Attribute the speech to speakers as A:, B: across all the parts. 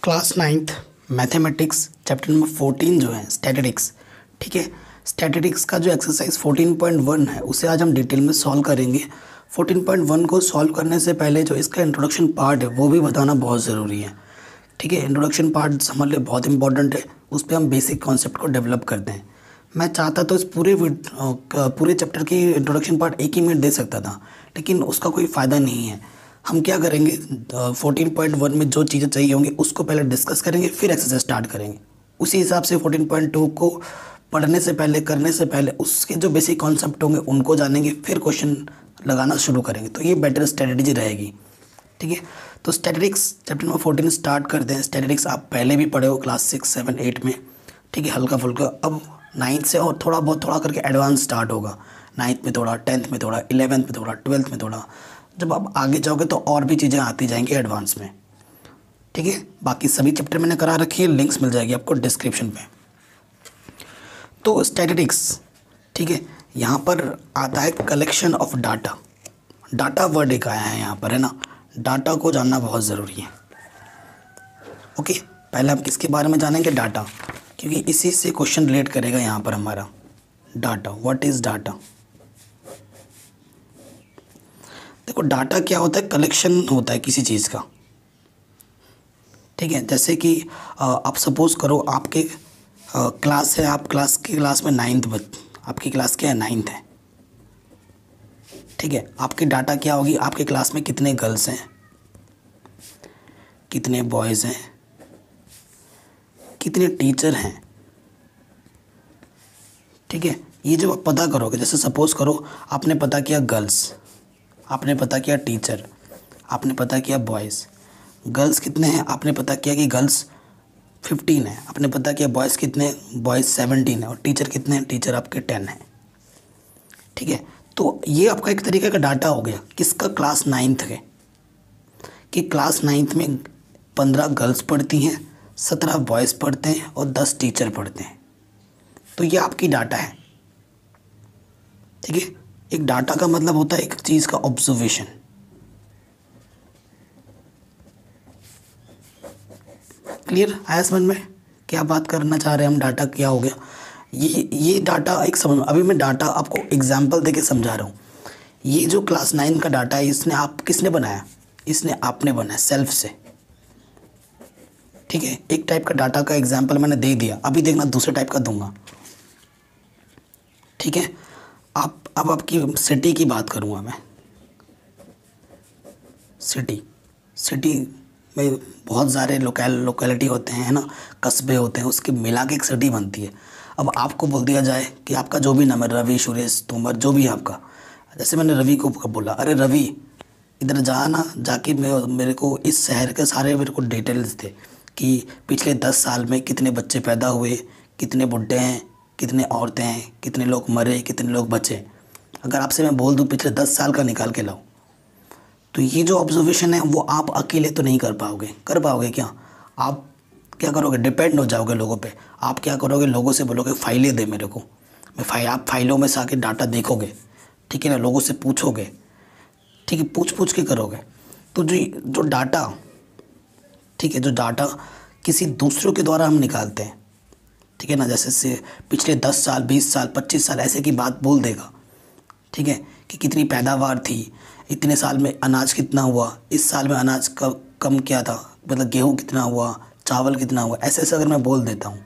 A: Class ninth mathematics chapter number 14 जो है statistics. ठीक है, स्टैटिस्टिक्स का जो एक्सरसाइज 14.1 है उसे आज हम डिटेल में सॉल्व करेंगे। 14.1 को सॉल्व करने से पहले जो इसका इंट्रोडक्शन पार्ट है वो भी बताना बहुत ज़रूरी है। ठीक है, इंट्रोडक्शन पार्ट समझ ले, बहुत इंपॉर्टेंट है। उस पर हम बेसिक कॉन्सेप्ट को डेवलप करते हैं। मैं चाहता तो इस पूरे चैप्टर की इंट्रोडक्शन पार्ट एक ही मिनट दे सकता था, लेकिन उसका कोई फ़ायदा नहीं है। हम क्या करेंगे, 14.1 में जो चीज़ें चाहिए होंगी उसको पहले डिस्कस करेंगे, फिर एक्सरसाइज स्टार्ट करेंगे। उसी हिसाब से 14.2 को पढ़ने से पहले, करने से पहले उसके जो बेसिक कॉन्सेप्ट होंगे उनको जानेंगे, फिर क्वेश्चन लगाना शुरू करेंगे। तो ये बेटर स्ट्रेटजी रहेगी। ठीक है, तो स्टैटिस्टिक्स चैप्टर नंबर 14 स्टार्ट करते हैं। स्टैटिस्टिक्स आप पहले भी पढ़े हो क्लास 6, 7, 8 में। ठीक है, हल्का फुल्का। अब 9th से और थोड़ा करके एडवांस स्टार्ट होगा। 9th में थोड़ा, 10th में थोड़ा, 11th में थोड़ा, 12th में थोड़ा। जब आप आगे जाओगे तो और भी चीज़ें आती जाएंगी एडवांस में। ठीक है, बाकी सभी चैप्टर मैंने करा रखी है, लिंक्स मिल जाएगी आपको डिस्क्रिप्शन पे। तो स्टैटिस्टिक्स, ठीक है, यहाँ पर आता है collection of data. Data word एक आया है यहाँ पर, है ना। डाटा को जानना बहुत ज़रूरी है। ओके, पहले हम किसके बारे में जानेंगे? डाटा, क्योंकि इसी से क्वेश्चन रिलेट करेगा यहाँ पर हमारा। Data, what is data? देखो, डाटा क्या होता है? कलेक्शन होता है किसी चीज़ का। ठीक है, जैसे कि आप सपोज़ करो आपके क्लास है, आप क्लास में 9th आपकी क्लास क्या है? 9th है। ठीक है, आपकी डाटा क्या होगी? आपके क्लास में कितने गर्ल्स हैं, कितने बॉयज़ हैं, कितने टीचर हैं। ठीक है, ये जब आप पता करोगे, जैसे सपोज़ करो आपने पता किया गर्ल्स, आपने पता किया टीचर, आपने पता किया बॉयज़। गर्ल्स कितने हैं? आपने पता किया कि गर्ल्स 15 है। आपने पता किया बॉयज़ कितने? बॉयज़ 17 है। और टीचर कितने हैं? टीचर आपके 10 हैं। ठीक है, तो ये आपका एक तरीके का डाटा हो गया किसका? क्लास 9th है, कि क्लास 9th में 15 गर्ल्स पढ़ती हैं, 17 बॉयज़ पढ़ते हैं और 10 टीचर पढ़ते हैं। तो ये आपकी डाटा है। ठीक है, एक डाटा का मतलब होता है एक चीज़ का ऑब्जर्वेशन। क्लियर आया समझ में क्या बात करना चाह रहे हैं हम? डाटा क्या हो गया? ये डाटा एक समझ। अभी मैं डाटा आपको एग्जांपल देके समझा रहा हूँ। ये जो क्लास 9 का डाटा है, इसने आप किसने बनाया? इसने आपने बनाया सेल्फ से। ठीक है, एक टाइप का डाटा का एग्जांपल मैंने दे दिया, अभी देखना दूसरे टाइप का दूंगा। ठीक है, अब आपकी सिटी की बात करूँगा मैं। सिटी में बहुत सारे लोकेलिटी होते हैं, है ना, कस्बे होते हैं, उसके मिला के एक सिटी बनती है। अब आपको बोल दिया जाए कि आपका जो भी नाम है, रवि, सुरेश, तोमर, जो भी है आपका। जैसे मैंने रवि को बोला, अरे रवि इधर जा ना, जाके मेरे को इस शहर के सारे मेरे को डिटेल्स दे कि पिछले 10 साल में कितने बच्चे पैदा हुए, कितने बुढ़े हैं, कितने औरतें हैं, कितने लोग मरे, कितने लोग बचे। अगर आपसे मैं बोल दूँ पिछले 10 साल का निकाल के लाओ, तो ये जो ऑब्जर्वेशन है वो आप अकेले तो नहीं कर पाओगे। कर पाओगे क्या? आप क्या करोगे? डिपेंड हो जाओगे लोगों पे। आप क्या करोगे? लोगों से बोलोगे फाइलें दे मेरे को, आप फाइलों में से आके डाटा देखोगे। ठीक है ना, लोगों से पूछोगे। ठीक है, पूछ के करोगे। तो जो डाटा, ठीक है, जो डाटा किसी दूसरों के द्वारा हम निकालते हैं, ठीक है ना, जैसे से पिछले 10 साल, 20 साल, 25 साल ऐसे की बात बोल देगा। ठीक है, कि कितनी पैदावार थी, इतने साल में अनाज कितना हुआ, इस साल में अनाज कम क्या था, मतलब गेहूँ कितना हुआ, चावल कितना हुआ, ऐसे ऐसे अगर मैं बोल देता हूँ,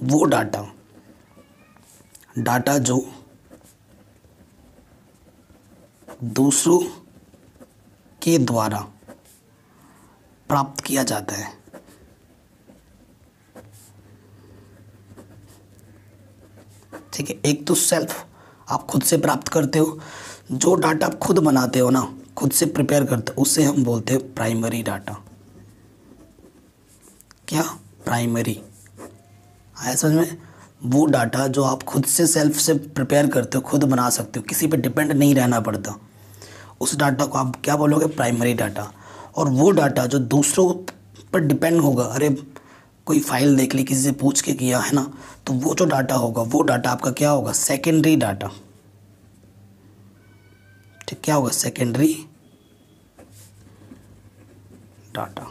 A: वो डाटा जो दूसरों के द्वारा प्राप्त किया जाता है। ठीक है, एक तो सेल्फ, आप खुद से प्राप्त करते हो। जो डाटा आप खुद बनाते हो ना, खुद से प्रिपेयर करते हो, उसे हम बोलते हैं प्राइमरी डाटा। क्या? प्राइमरी। आया समझ में? वो डाटा जो आप खुद से सेल्फ से प्रिपेयर करते हो, खुद बना सकते हो, किसी पे डिपेंड नहीं रहना पड़ता, उस डाटा को आप क्या बोलोगे? Primary data. और वो डाटा जो दूसरों पर डिपेंड होगा, अरे कोई फाइल देख ली, किसी से पूछ के किया, है ना, तो वो जो डाटा होगा, वो डाटा आपका क्या होगा? Secondary data. ठीक, क्या होगा? Secondary data.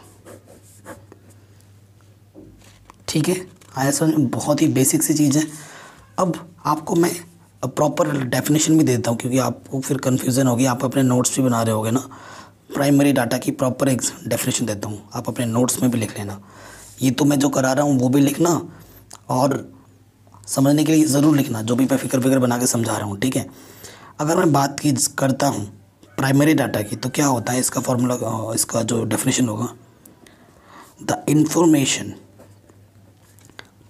A: ठीक है, आया समझ में? बहुत ही बेसिक सी चीज़ है। अब आपको मैं प्रॉपर डेफिनेशन भी देता हूँ, क्योंकि आपको फिर कन्फ्यूज़न होगी, आप अपने नोट्स भी बना रहे होगे ना। प्राइमरी डाटा की प्रॉपर एक डेफिनेशन देता हूँ, आप अपने नोट्स में भी लिख लेना। ये तो मैं जो करा रहा हूँ वो भी लिखना, और समझने के लिए ज़रूर लिखना, जो भी मैं फिक्र बना के समझा रहा हूँ, ठीक है। अगर मैं बात की करता हूँ प्राइमरी डाटा की, तो क्या होता है इसका फॉर्मूला, इसका जो डेफिनेशन होगा, द इंफॉर्मेशन,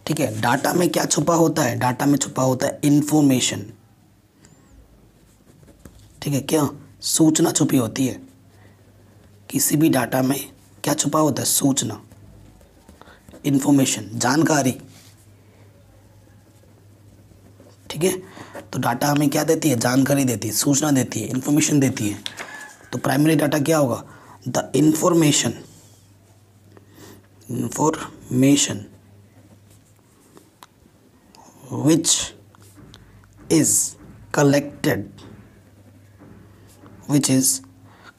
A: ठीक है। डाटा में क्या छुपा होता है? डाटा में छुपा होता है इंफॉर्मेशन, ठीक है। क्या सूचना छुपी होती है? किसी भी डाटा में क्या छुपा होता है? सूचना, इंफॉर्मेशन, जानकारी, ठीक है। तो डाटा हमें क्या देती है? जानकारी देती है, सूचना देती है, इंफॉर्मेशन देती है। तो प्राइमरी डाटा क्या होगा? The information which is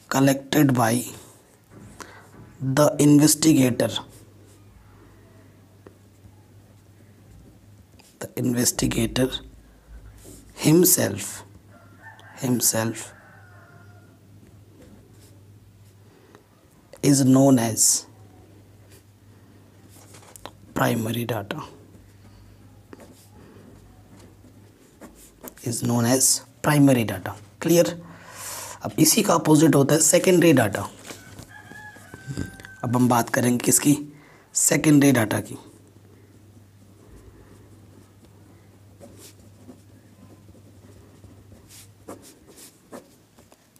A: collected by the investigator himself is known as primary data, clear. अब इसी का अपोजिट होता है सेकेंडरी डाटा। अब हम बात करेंगे किसकी? सेकेंडरी डाटा की।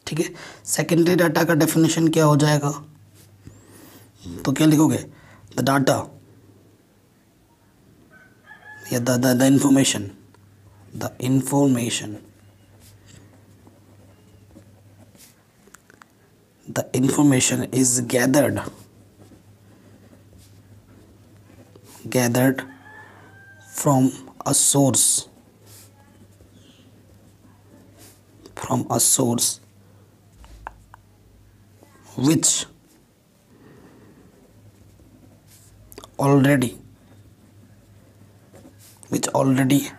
A: ठीक है, सेकेंडरी डाटा का डेफिनेशन क्या हो जाएगा? तो क्या लिखोगे? द डाटा या the information is gathered from a source which already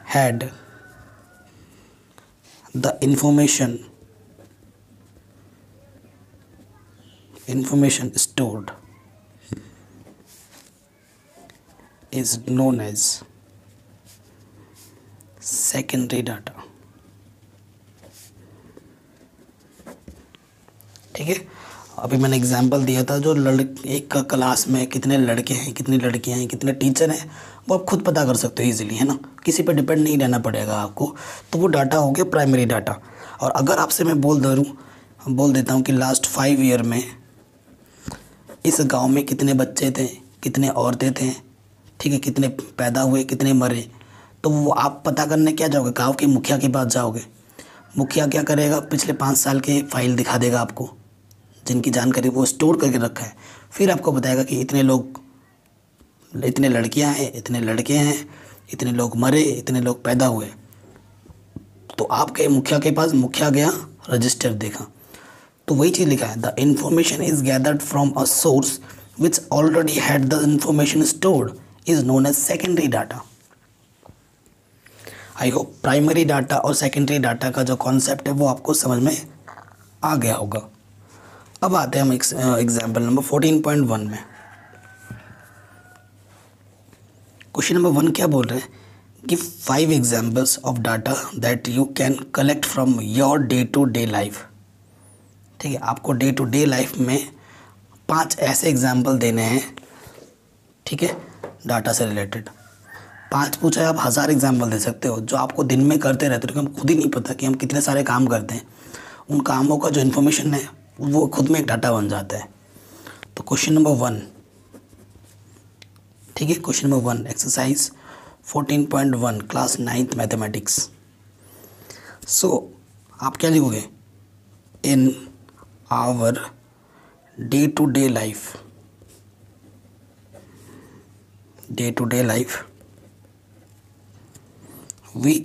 A: had the information stored, is known as secondary data। ठीक है, अभी मैंने एग्जांपल दिया था, जो एक क्लास में कितने लड़के हैं, कितनी लड़कियां हैं, कितने टीचर हैं, वो आप खुद पता कर सकते हो इजीली, है ना। किसी पे डिपेंड नहीं रहना पड़ेगा आपको। तो वो डाटा हो गया प्राइमरी डाटा। और अगर आपसे मैं बोल देता हूँ कि लास्ट 5 ईयर में इस गांव में कितने बच्चे थे, कितने औरतें थे, ठीक है, कितने पैदा हुए, कितने मरे, तो वो आप पता करने क्या जाओगे? गांव के मुखिया के पास जाओगे। मुखिया क्या करेगा? पिछले 5 साल के फाइल दिखा देगा आपको, जिनकी जानकारी वो स्टोर करके रखा है। फिर आपको बताएगा कि इतने लड़कियां हैं, इतने लड़के हैं, इतने लोग मरे, इतने लोग पैदा हुए। तो आप गए मुखिया के पास, मुखिया गया, रजिस्टर देखा, तो वही चीज़ लिखा है, the information is gathered from a source which already had the information stored, is known as secondary data. I hope primary data और सेकेंडरी डाटा का जो कॉन्सेप्ट है वो आपको समझ में आ गया होगा। अब आते हैं हम एग्जाम्पल नंबर 14.1 में। क्वेश्चन नंबर 1 क्या बोल रहे हैं? Give 5 examples of data that you can collect from your day to day life. ठीक है, आपको डे टू डे लाइफ में 5 ऐसे एग्जाम्पल देने हैं, ठीक है, डाटा से रिलेटेड। 5 पूछा है, आप 1000 एग्जाम्पल दे सकते हो, जो आपको दिन में करते रहते हो, क्योंकि हम खुद ही नहीं पता कि हम कितने सारे काम करते हैं। उन कामों का जो इन्फॉर्मेशन है वो खुद में एक डाटा बन जाता है। तो क्वेश्चन नंबर 1, ठीक है, question number 1 exercise 14.1 class 9th mathematics. So आप क्या लिखोगे? In our day to day life, we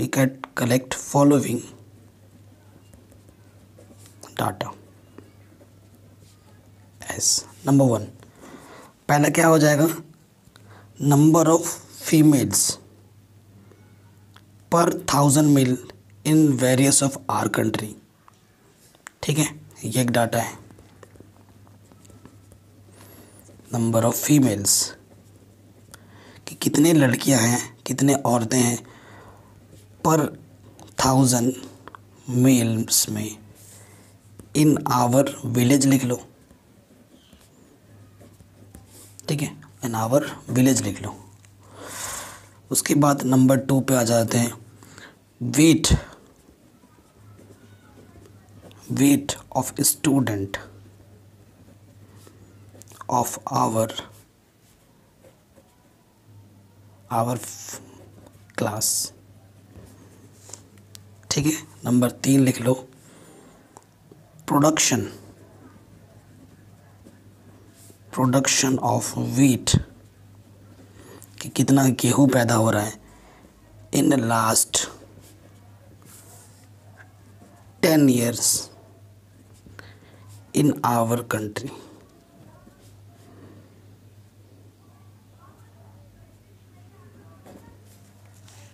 A: can collect following guys. Number 1, पहला क्या हो जाएगा, नंबर ऑफ फीमेल्स पर 1000 male in various of our country. ठीक है, ये एक डाटा है, नंबर ऑफ फीमेल्स कि कितने लड़कियां हैं, कितने औरतें हैं पर 1000 मेल्स में इन आवर विलेज लिख लो। ठीक है, इन आवर विलेज लिख लो। उसके बाद नंबर 2 पे आ जाते हैं, weight of student of our class. ठीक है, नंबर 3 लिख लो, प्रोडक्शन ऑफ व्हीट कि कितना गेहूँ पैदा हो रहा है in last 10 years in our country.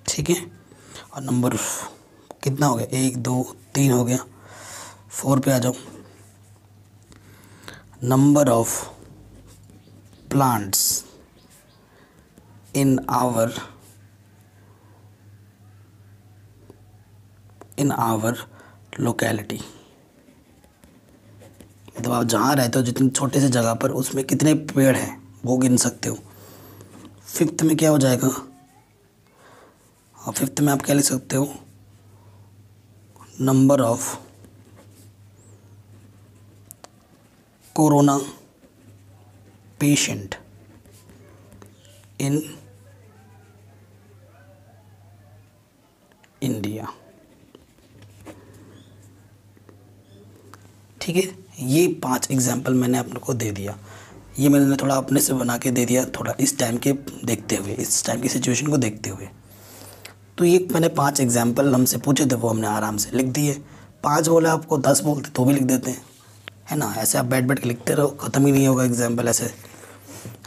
A: ठीक है, और नंबर कितना हो गया, 1 2 3 हो गया, 4 पे आ जाओ, number of plants in our locality, मतलब आप जहाँ रहते हो जितनी छोटे से जगह पर उसमें कितने पेड़ हैं वो गिन सकते हो। 5th में क्या हो जाएगा, और 5th में आप क्या लिख सकते हो, number of corona patient in India. ठीक है, ये 5 एग्जाम्पल मैंने आप लोग को दे दिया। ये मैंने थोड़ा अपने से बना के दे दिया, थोड़ा इस टाइम के देखते हुए, इस टाइम की सिचुएशन को देखते हुए। तो ये मैंने 5 एग्जाम्पल हमसे पूछे थे, वो हमने आराम से लिख दिए। 5 बोले आपको, 10 बोलते तो भी लिख देते हैं, है ना। ऐसे आप बैठ के लिखते रहो, ख़त्म ही नहीं होगा एग्जाम्पल। ऐसे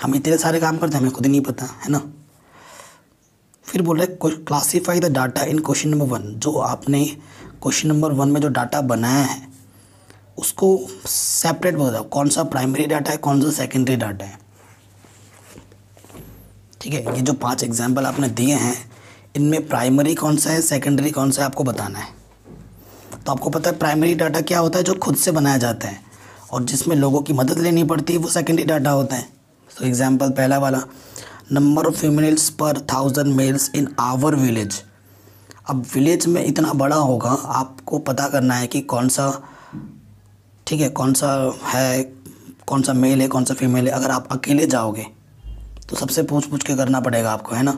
A: हम इतने सारे काम करते हैं, हमें खुद ही नहीं पता, है ना। फिर बोल रहे classify the data in question number 1। जो आपने क्वेश्चन नंबर 1 में जो डाटा बनाया है उसको सेपरेट बताओ, कौन सा प्राइमरी डाटा है, कौन सा सेकेंडरी डाटा है। ठीक है, ये जो 5 एग्जाम्पल आपने दिए हैं इनमें प्राइमरी कौन सा है, सेकेंडरी कौन सा है, आपको बताना है। तो आपको पता है प्राइमरी डाटा क्या होता है, जो खुद से बनाया जाता है और जिसमें लोगों की मदद लेनी पड़ती है, वो सेकेंडरी डाटा होता है। तो एग्जाम्पल पहला वाला, नंबर ऑफ फीमेल्स पर 1000 मेल्स इन आवर विलेज। अब विलेज में इतना बड़ा होगा, आपको पता करना है कि कौन सा, ठीक है, कौन सा है, कौन सा मेल है, कौन सा फीमेल है। अगर आप अकेले जाओगे तो सबसे पूछ के करना पड़ेगा आपको, है ना,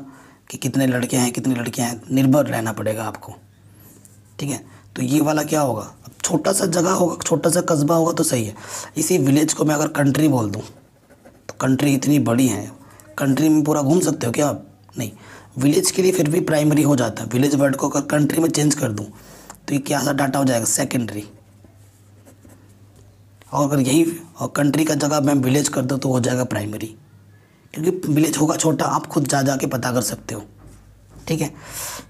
A: कि कितने लड़के हैं, कितनी लड़कियां हैं, निर्भर रहना पड़ेगा आपको। ठीक है, तो ये वाला क्या होगा, अब छोटा सा जगह होगा, छोटा सा कस्बा होगा तो सही है। इसी विलेज को मैं अगर कंट्री बोल दूँ तो कंट्री इतनी बड़ी है, कंट्री में पूरा घूम सकते हो क्या आप, नहीं। विलेज के लिए फिर भी प्राइमरी हो जाता है। विलेज वर्ड को अगर कंट्री में चेंज कर दूँ तो ये क्या सा डाटा हो जाएगा, सेकेंडरी। और अगर यही कंट्री का जगह मैं विलेज कर दूँ तो हो जाएगा प्राइमरी, क्योंकि विलेज होगा छोटा, आप खुद जा के पता कर सकते हो। ठीक है,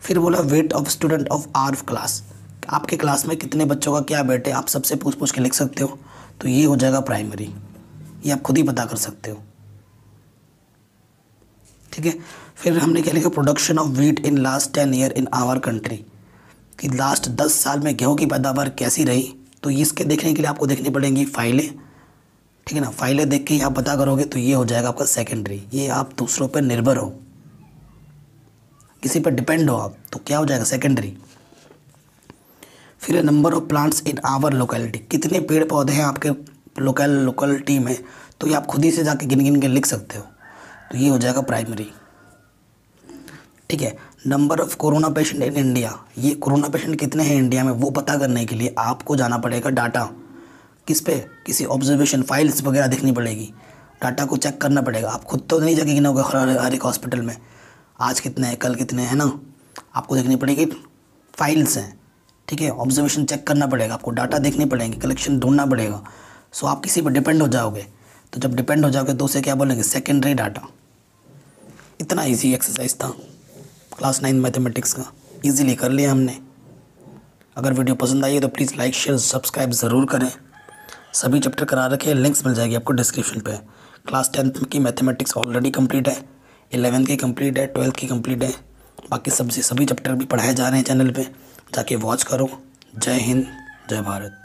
A: फिर बोला weight of student of our class. आपके क्लास में कितने बच्चों का क्या वेट है, आप सबसे पूछ के लिख सकते हो, तो ये हो जाएगा प्राइमरी, ये आप खुद ही पता कर सकते हो। ठीक है, फिर हमने क्या लिखा, production of wheat in last 10 year in our country, कि लास्ट 10 साल में गेहूँ की पैदावार कैसी रही। तो इसके देखने के लिए आपको देखनी पड़ेंगी फाइलें। ठीक है ना, फाइलें देख के आप पता करोगे तो ये हो जाएगा आपका सेकेंडरी। ये आप दूसरों पर निर्भर हो, किसी पर डिपेंड हो आप, तो क्या हो जाएगा, सेकेंडरी। फिर number of plants in our locality, कितने पेड़ पौधे हैं आपके लोकेलिटी में, तो ये आप खुद ही से जाके गिन के लिख सकते हो, तो ये हो जाएगा प्राइमरी। ठीक है, number of corona patient in India, ये कोरोना पेशेंट कितने हैं इंडिया में वो पता करने के लिए आपको जाना पड़ेगा डाटा, किस पे, किसी ऑब्जर्वेशन फाइल्स वगैरह देखनी पड़ेगी, डाटा को चेक करना पड़ेगा। आप खुद तो नहीं जाके गिनोगे हर एक हॉस्पिटल में आज कितने हैं, कल कितने हैं ना, आपको देखनी पड़ेगी फाइल्स हैं। ठीक है, ऑब्जर्वेशन चेक करना पड़ेगा, आपको डाटा देखनी पड़ेंगी, कलेक्शन ढूंढना पड़ेगा। सो आप किसी पर डिपेंड हो जाओगे तो जब डिपेंड हो जाओगे तो उसे क्या बोलेंगे, सेकेंडरी डाटा। इतना इजी एक्सरसाइज था क्लास 9 मैथमेटिक्स का, इजीली कर लिया हमने। अगर वीडियो पसंद आई है तो प्लीज़ लाइक शेयर सब्सक्राइब ज़रूर करें। सभी चैप्टर करा रखे हैं, लिंक्स मिल जाएगी आपको डिस्क्रिप्शन पे। क्लास 10th की मैथमेटिक्स ऑलरेडी कंप्लीट है, 11th की कंप्लीट है, 12th की कंप्लीट है। बाकी सभी चैप्टर भी पढ़ाए जा रहे हैं चैनल पे, जाके वॉच करो। जय हिंद, जय भारत।